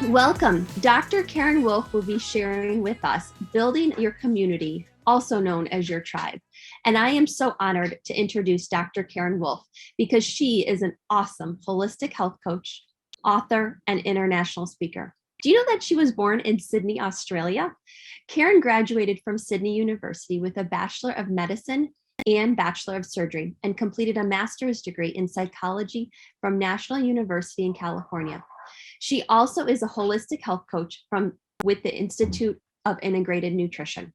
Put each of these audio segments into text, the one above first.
Welcome. Dr. Karen Wolf will be sharing with us Building Your Community, also known as your tribe. And I am so honored to introduce Dr. Karen Wolf because she is an awesome holistic health coach, author, and international speaker. Do you know that she was born in Sydney, Australia? Karen graduated from Sydney University with a Bachelor of Medicine and Bachelor of Surgery and completed a master's degree in psychology from National University in California. She also is a holistic health coach with the Institute of Integrated Nutrition.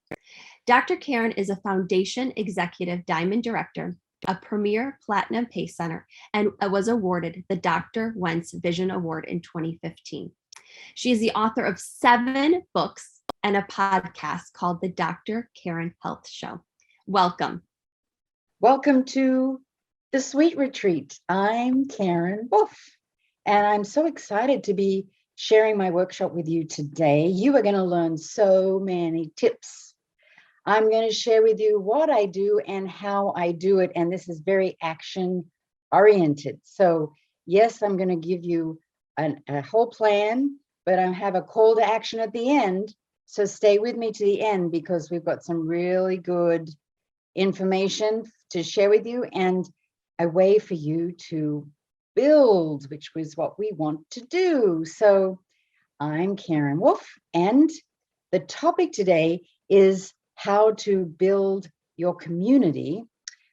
Dr. Karen is a Foundation Executive Diamond Director, a Premier Platinum PACE Center, and was awarded the Dr. Wentz Vision Award in 2015. She is the author of 7 books and a podcast called The Dr. Karen Health Show. Welcome. Welcome to the Sweet Retreat. I'm Karen Wolf, and I'm so excited to be sharing my workshop with you today. You are going to learn so many tips. I'm going to share with you what I do and how I do it, and this is very action-oriented. So yes, I'm going to give you a whole plan, but I have a call to action at the end. So stay with me to the end because we've got some really good information to share with you and a way for you to build, which was what we want to do. So I'm Karen Wolf, and the topic today is how to build your community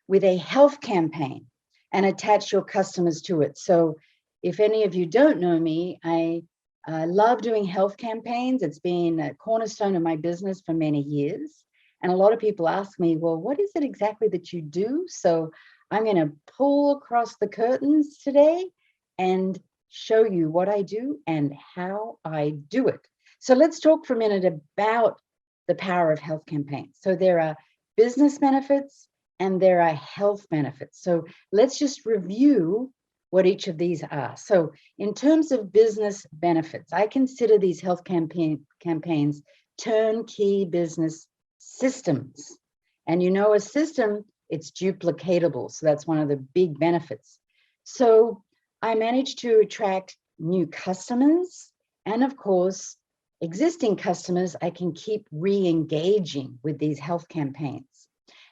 with a health campaign and attach your customers to it. So if any of you don't know me, I love doing health campaigns. It's been a cornerstone of my business for many years. And a lot of people ask me, well, what is it exactly that you do? So I'm going to pull across the curtains today and show you what I do and how I do it. So let's talk for a minute about the power of health campaigns. So there are business benefits and there are health benefits. So let's just review what each of these are. So in terms of business benefits, I consider these health campaigns turnkey business systems. And you know, a system, it's duplicatable. So that's one of the big benefits. So I managed to attract new customers. And of course, existing customers, I can keep re-engaging with these health campaigns.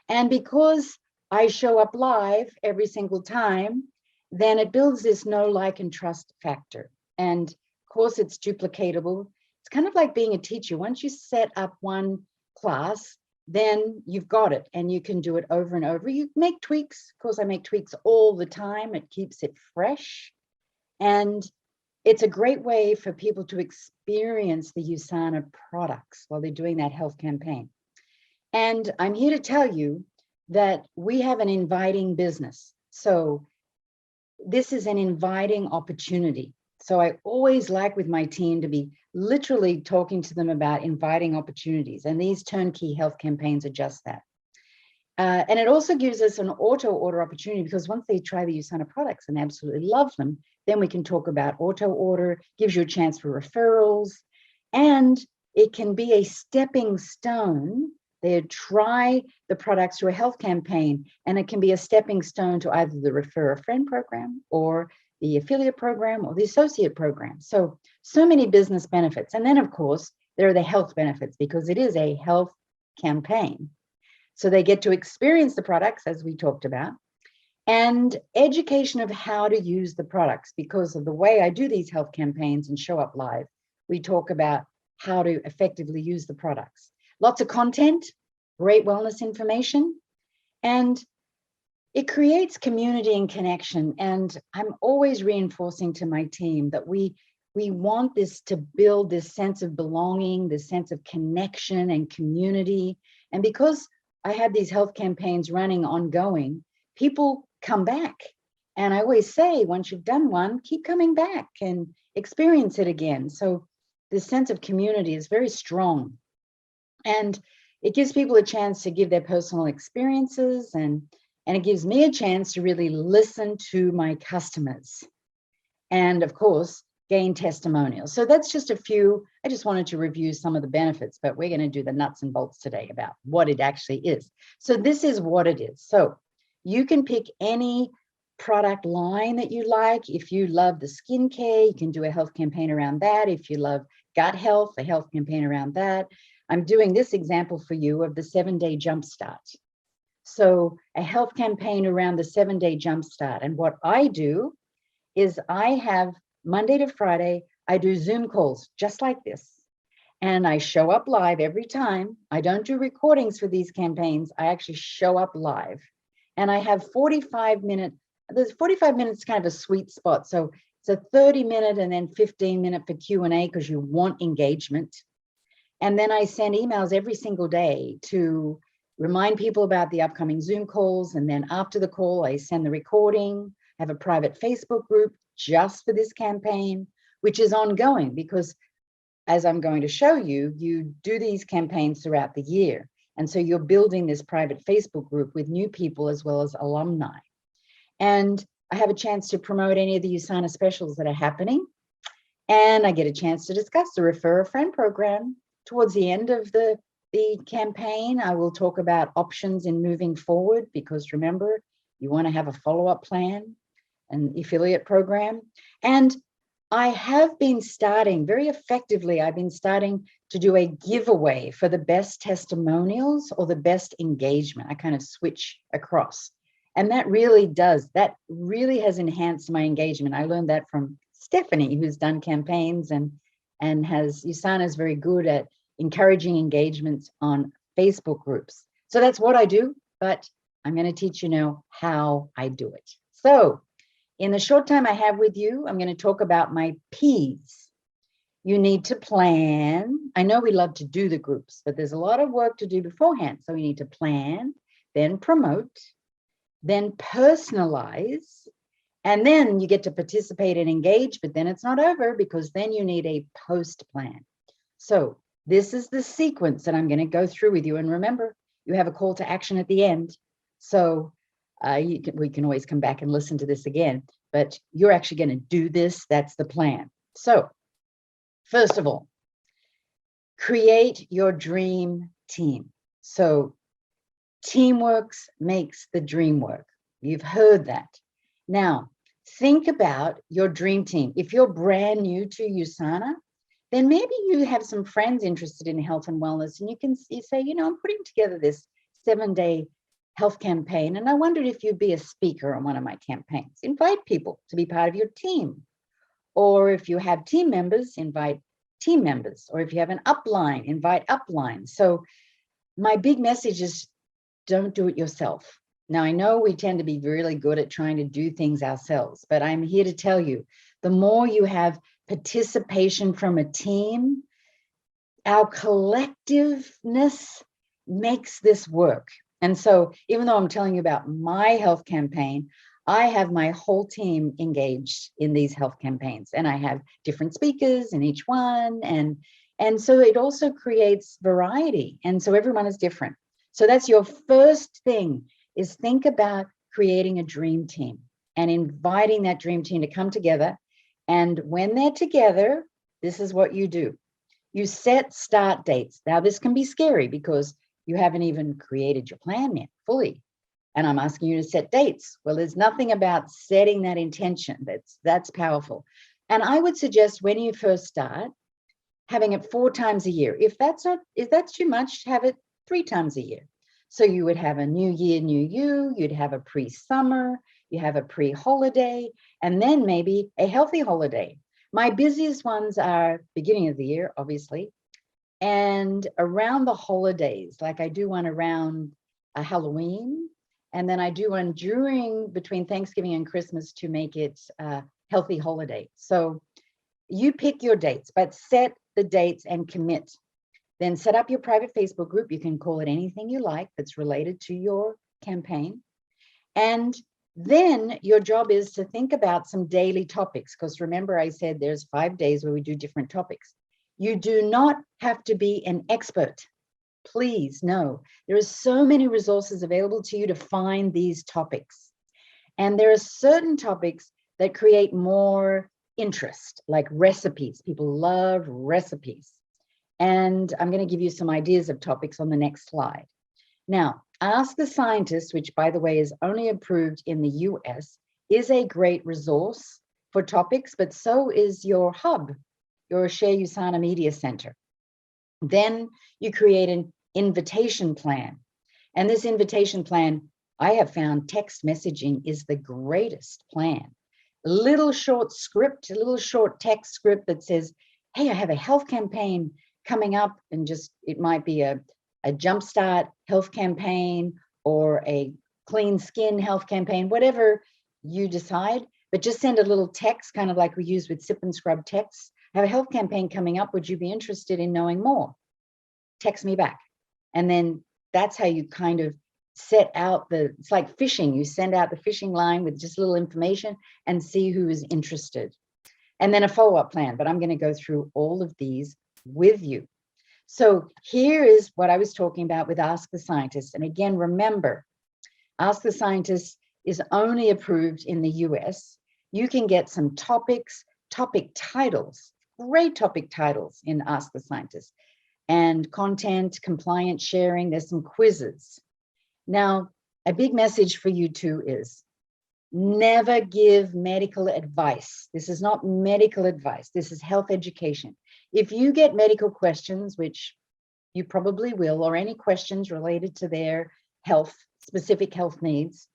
And because I show up live every single time, then it builds this know, like, and trust factor. And of course, it's duplicatable. It's kind of like being a teacher. Once you set up one class, then you've got it and you can do it over and over. You make tweaks. Of course, I make tweaks all the time. It keeps it fresh. And it's a great way for people to experience the USANA products while they're doing that health campaign. And I'm here to tell you that we have an inviting business. So this is an inviting opportunity. So I always like with my team to be literally talking to them about inviting opportunities. And these turnkey health campaigns are just that. And it also gives us an auto order opportunity because once they try the USANA products and absolutely love them, then we can talk about auto order, gives you a chance for referrals, and it can be a stepping stone. They try the products through a health campaign, and it can be a stepping stone to either the Refer a Friend program or the affiliate program or the associate program. So many business benefits. And then of course, there are the health benefits because it is a health campaign. So they get to experience the products as we talked about, and education of how to use the products because of the way I do these health campaigns and show up live. We talk about how to effectively use the products. Lots of content, great wellness information, and it creates community and connection. And I'm always reinforcing to my team that we want this to build this sense of belonging, this sense of connection and community. And because I have these health campaigns running ongoing, people come back. And I always say, once you've done one, keep coming back and experience it again. So this sense of community is very strong. And it gives people a chance to give their personal experiences, and it gives me a chance to really listen to my customers. And of course, gain testimonials. So that's just a few. I just wanted to review some of the benefits, but we're going to do the nuts and bolts today about what it actually is. So this is what it is. So you can pick any product line that you like. If you love the skincare, you can do a health campaign around that. If you love gut health, a health campaign around that. I'm doing this example for you of the 7-day jumpstart. So a health campaign around the 7-day jumpstart. And what I do is I have Monday to Friday, I do Zoom calls just like this. And I show up live every time. I don't do recordings for these campaigns. I actually show up live. And I have 45-minute, there's 45 minutes kind of a sweet spot. So it's a 30-minute and then 15-minute for Q&A because you want engagement. And then I send emails every single day to remind people about the upcoming Zoom calls. And then after the call, I send the recording. I have a private Facebook group just for this campaign, which is ongoing because, as I'm going to show you, you do these campaigns throughout the year. And so you're building this private Facebook group with new people as well as alumni. And I have a chance to promote any of the USANA specials that are happening. And I get a chance to discuss the Refer a Friend program. Towards the end of the campaign, I will talk about options in moving forward, because remember, you want to have a follow-up plan and affiliate program. And I have been starting very effectively. I've been starting to do a giveaway for the best testimonials or the best engagement. I kind of switch across. And that really has enhanced my engagement. I learned that from Stephanie, who's done campaigns and USANA is very good at encouraging engagements on Facebook groups. So that's what I do, but I'm going to teach you now how I do it. So in the short time I have with you, I'm going to talk about my P's. You need to plan. I know we love to do the groups, but there's a lot of work to do beforehand. So we need to plan, then promote, then personalize, and then you get to participate and engage, but then it's not over, because then you need a post plan. So this is the sequence that I'm going to go through with you. And remember, you have a call to action at the end. So we can always come back and listen to this again, but you're actually going to do this. That's the plan. So first of all, create your dream team. So teamwork makes the dream work. You've heard that. Now, think about your dream team. If you're brand new to USANA, then maybe you have some friends interested in health and wellness, and you say, I'm putting together this 7-day health campaign, and I wondered if you'd be a speaker on one of my campaigns. Invite people to be part of your team. Or if you have team members, invite team members. Or if you have an upline, invite upline. So my big message is, don't do it yourself. Now, I know we tend to be really good at trying to do things ourselves, but I'm here to tell you, the more you have participation from a team, our collectiveness makes this work. And so even though I'm telling you about my health campaign, I have my whole team engaged in these health campaigns, and I have different speakers in each one. And so it also creates variety. And so everyone is different. So that's your first thing, is think about creating a dream team and inviting that dream team to come together. And when they're together, this is what you do. You set start dates. Now, this can be scary because you haven't even created your plan yet fully. And I'm asking you to set dates. Well, there's nothing about setting that intention that's powerful. And I would suggest when you first start, having it 4 times a year. If that's too much, have it 3 times a year. So you would have a new year, new you, you'd have a pre-summer, you have a pre-holiday, and then maybe a healthy holiday. My busiest ones are beginning of the year, obviously, and around the holidays, like I do one around Halloween, and then I do one between Thanksgiving and Christmas to make it a healthy holiday. So you pick your dates, but set the dates and commit. Then set up your private Facebook group. You can call it anything you like that's related to your campaign. And then your job is to think about some daily topics, because remember I said there's 5 days where we do different topics. You do not have to be an expert. Please, no. There are so many resources available to you to find these topics. And there are certain topics that create more interest, like recipes. People love recipes. And I'm going to give you some ideas of topics on the next slide. Now, Ask the Scientist, which by the way is only approved in the US, is a great resource for topics, but so is your hub, your Share USANA Media Center. Then you create an invitation plan. And this invitation plan, I have found text messaging is the greatest plan. A little short script, a little short text script that says, hey, I have a health campaign coming up, and just, it might be a jumpstart health campaign or a clean skin health campaign, whatever you decide, but just send a little text, kind of like we use with Sip and Scrub texts. I have a health campaign coming up. Would you be interested in knowing more? Text me back. And then that's how you kind of set out it's like fishing. You send out the fishing line with just a little information and see who is interested. And then a follow-up plan, but I'm going to go through all of these with you. So here is what I was talking about with Ask the Scientist. And again, remember, Ask the Scientist is only approved in the US. You can get some topic titles, great topic titles in Ask the Scientist, and content, compliance sharing. There's some quizzes. Now, a big message for you too is never give medical advice. This is not medical advice. This is health education. If you get medical questions, which you probably will, or any questions related to their health, specific health needs,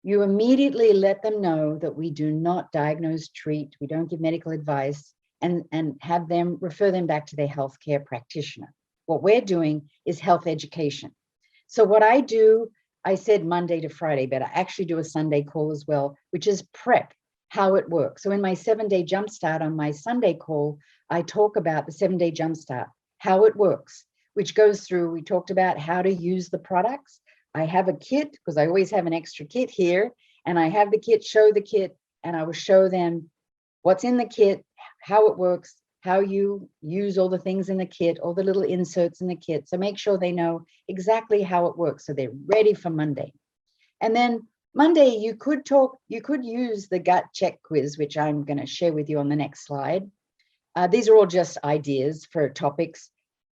you immediately let them know that we do not diagnose, treat, we don't give medical advice, and have them refer them back to their healthcare practitioner. What we're doing is health education. So what I do, I said Monday to Friday, but I actually do a Sunday call as well, which is prep, how it works. So in my 7-day jumpstart on my Sunday call, I talk about the 7-day jumpstart, how it works, which goes through, we talked about how to use the products. I have a kit, because I always have an extra kit here, and I have the kit, show the kit, and I will show them what's in the kit, how it works, how you use all the things in the kit, all the little inserts in the kit. So make sure they know exactly how it works, so they're ready for Monday. And then Monday, you could use the gut check quiz, which I'm going to share with you on the next slide. These are all just ideas for topics.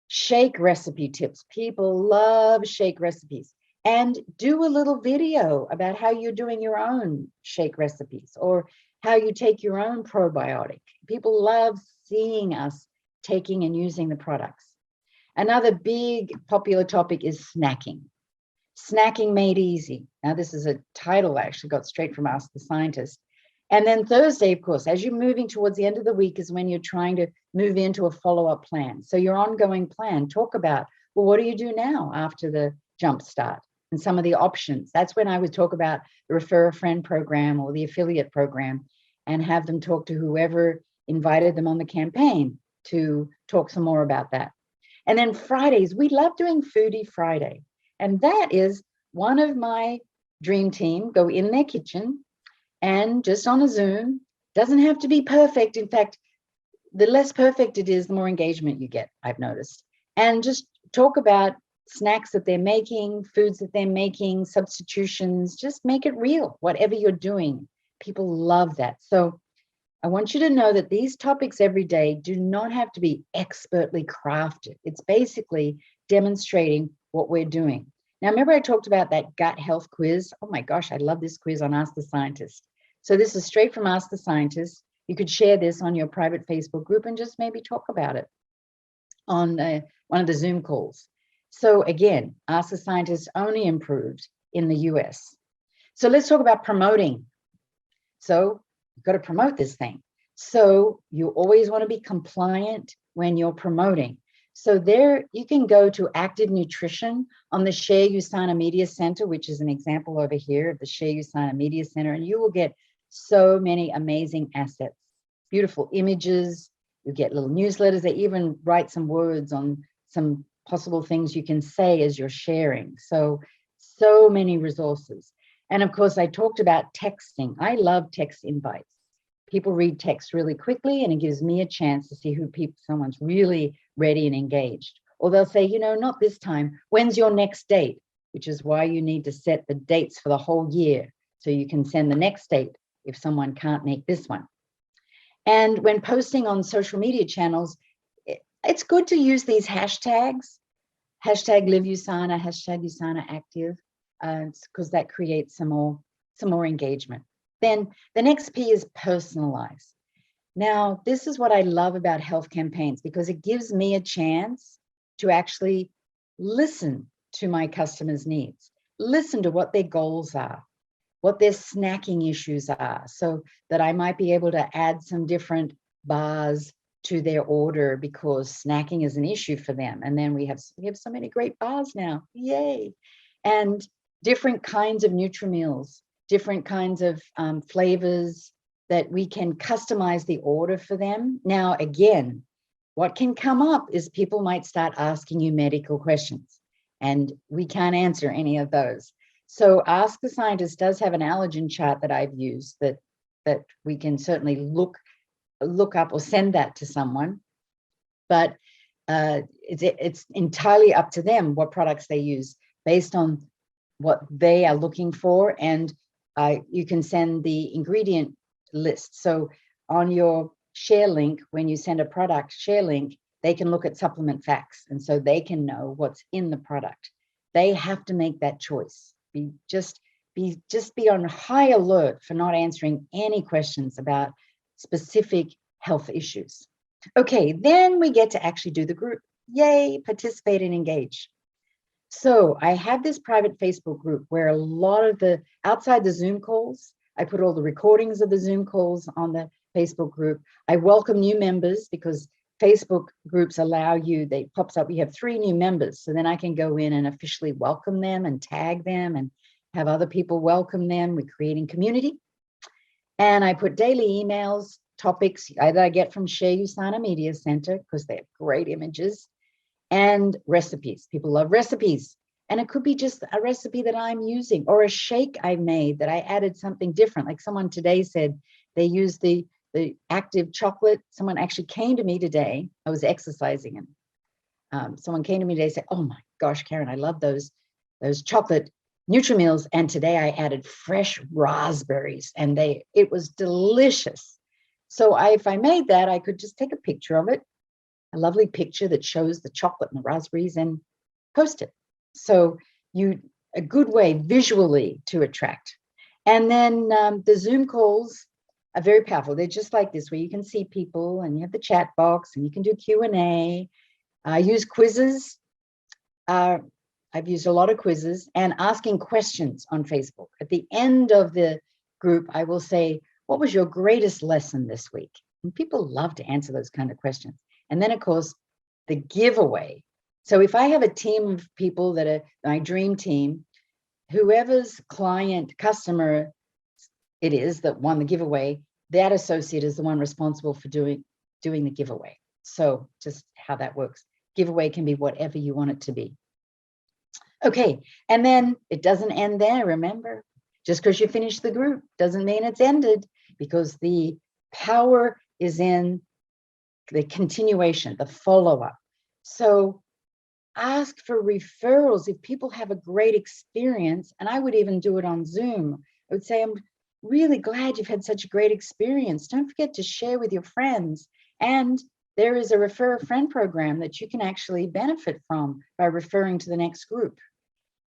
Shake recipe tips. People love shake recipes. And do a little video about how you're doing your own shake recipes, or how you take your own probiotic. People love seeing us taking and using the products. Another big popular topic is snacking. Snacking made easy. Now, this is a title I actually got straight from Ask the Scientist. And then Thursday, of course, as you're moving towards the end of the week, is when you're trying to move into a follow-up plan. So your ongoing plan, talk about, well, what do you do now after the jump start? And some of the options. That's when I would talk about the Refer a Friend program or the affiliate program, and have them talk to whoever invited them on the campaign to talk some more about that. And then Fridays, we love doing Foodie Friday. And that is one of my dream team go in their kitchen and just on a Zoom, doesn't have to be perfect. In fact, the less perfect it is, the more engagement you get, I've noticed. And just talk about snacks that they're making, foods that they're making, substitutions, just make it real, whatever you're doing. People love that. So I want you to know that these topics every day do not have to be expertly crafted. It's basically demonstrating what we're doing. Now, remember I talked about that gut health quiz? Oh my gosh, I love this quiz on Ask the Scientist. So this is straight from Ask the Scientist. You could share this on your private Facebook group and just maybe talk about it on one of the Zoom calls. So again, Ask the Scientist only improved in the US. So let's talk about promoting. So you've got to promote this thing. So you always want to be compliant when you're promoting. So there you can go to Active Nutrition on the Share USANA Media Center, which is an example over here of the Share USANA Media Center, and you will get so many amazing assets, beautiful images. You get little newsletters. They even write some words on some possible things you can say as you're sharing. So many resources. And of course, I talked about texting. I love text invites. People read text really quickly, and it gives me a chance to see who someone's really ready and engaged. Or they'll say, you know, not this time. When's your next date? Which is why you need to set the dates for the whole year, so you can send the next date if someone can't make this one. And when posting on social media channels, it's good to use these hashtags, hashtag Live USANA, hashtag USANA Active, because that creates some more engagement. Then the next P is personalize. Now, this is what I love about health campaigns, because it gives me a chance to actually listen to my customers' needs, listen to what their goals are, what their snacking issues are, so that I might be able to add some different bars to their order because snacking is an issue for them. And then we have so many great bars now, yay. And different kinds of Nutri-Meals, different kinds of flavors that we can customize the order for them. Now, again, what can come up is people might start asking you medical questions, and we can't answer any of those. So Ask the Scientist does have an allergen chart that I've used that we can certainly look up or send that to someone. But it's entirely up to them what products they use based on what they are looking for. And you can send the ingredient list. So on your share link, when you send a product share link, they can look at supplement facts. And so they can know what's in the product. They have to make that choice. Just be on high alert for not answering any questions about specific health issues. Okay, then we get to actually do the group. Yay, participate and engage. So I have this private Facebook group where a lot of outside the Zoom calls, I put all the recordings of the Zoom calls on the Facebook group. I welcome new members because Facebook groups allow you, pops up, we have 3 new members. So then I can go in and officially welcome them and tag them and have other people welcome them. We're creating community. And I put daily emails, topics, either I get from Share USANA Media Center, because they have great images, and recipes. People love recipes. And it could be just a recipe that I'm using, or a shake I made that I added something different. Like someone today said they used the active chocolate. Someone actually came to me today. I was exercising, and someone came to me today and said, oh my gosh, Karen, I love those chocolate Nutri-Meals. And today I added fresh raspberries, and it was delicious. So if I made that, I could just take a picture of it, a lovely picture that shows the chocolate and the raspberries, and post it. So a good way visually to attract. And then the Zoom calls are very powerful. They're just like this, where you can see people and you have the chat box and you can do Q&A. I use quizzes. I've used a lot of quizzes and asking questions on Facebook. At the end of the group, I will say, what was your greatest lesson this week? And people love to answer those kind of questions. And then, of course, the giveaway. So if I have a team of people that are my dream team, whoever's customer it is that won the giveaway, that associate is the one responsible for doing the giveaway. So just how that works. Giveaway can be whatever you want it to be. Okay, and then it doesn't end there, remember? Just because you finish the group doesn't mean it's ended, because the power is in the continuation, the follow-up. So ask for referrals if people have a great experience, and I would even do it on Zoom. I would say, I'm really glad you've had such a great experience. Don't forget to share with your friends. And there is a refer a friend program that you can actually benefit from by referring to the next group.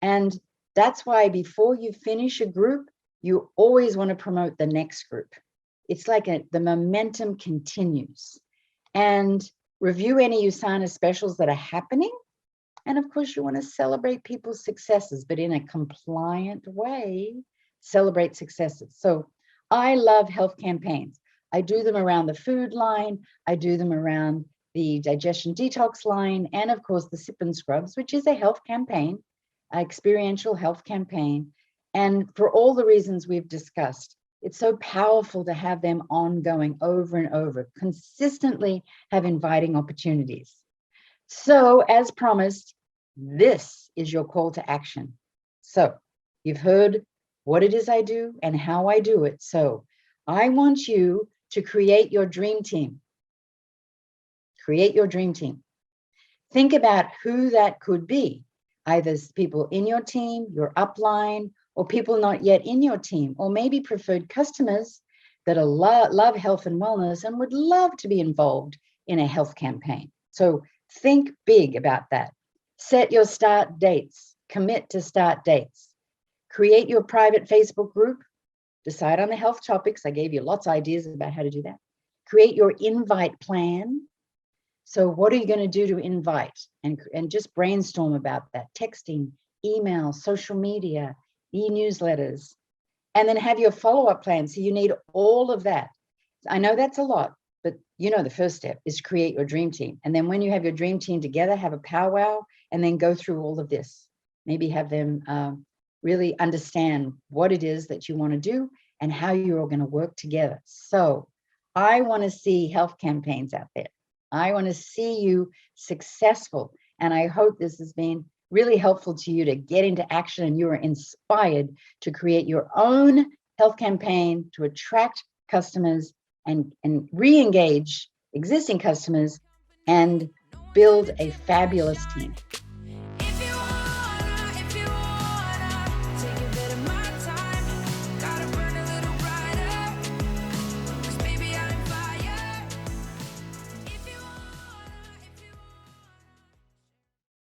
And that's why before you finish a group, you always want to promote the next group. It's like the momentum continues. And review any USANA specials that are happening. And of course, you want to celebrate people's successes, but in a compliant way, celebrate successes. So I love health campaigns. I do them around the food line. I do them around the digestion detox line. And of course, the Sip and Scrubs, which is a health campaign, an experiential health campaign. And for all the reasons we've discussed, it's so powerful to have them ongoing over and over, consistently have inviting opportunities. So as promised, this is your call to action. So you've heard what it is I do and how I do it. So I want you to create your dream team. Create your dream team. Think about who that could be, either people in your team, your upline, or people not yet in your team, or maybe preferred customers that love health and wellness and would love to be involved in a health campaign. So think big about that. Set your start dates, commit to start dates. Create your private Facebook group, decide on the health topics. I gave you lots of ideas about how to do that. Create your invite plan. So what are you going to do to invite? And just brainstorm about that. Texting, email, social media, e-newsletters, and then have your follow-up plan. So you need all of that. I know that's a lot, but you know the first step is to create your dream team. And then when you have your dream team together, have a powwow, and then go through all of this. Maybe have them really understand what it is that you want to do and how you're all going to work together. So I want to see health campaigns out there. I want to see you successful. And I hope this has been really helpful to you to get into action and you are inspired to create your own health campaign to attract customers and re-engage existing customers and build a fabulous team.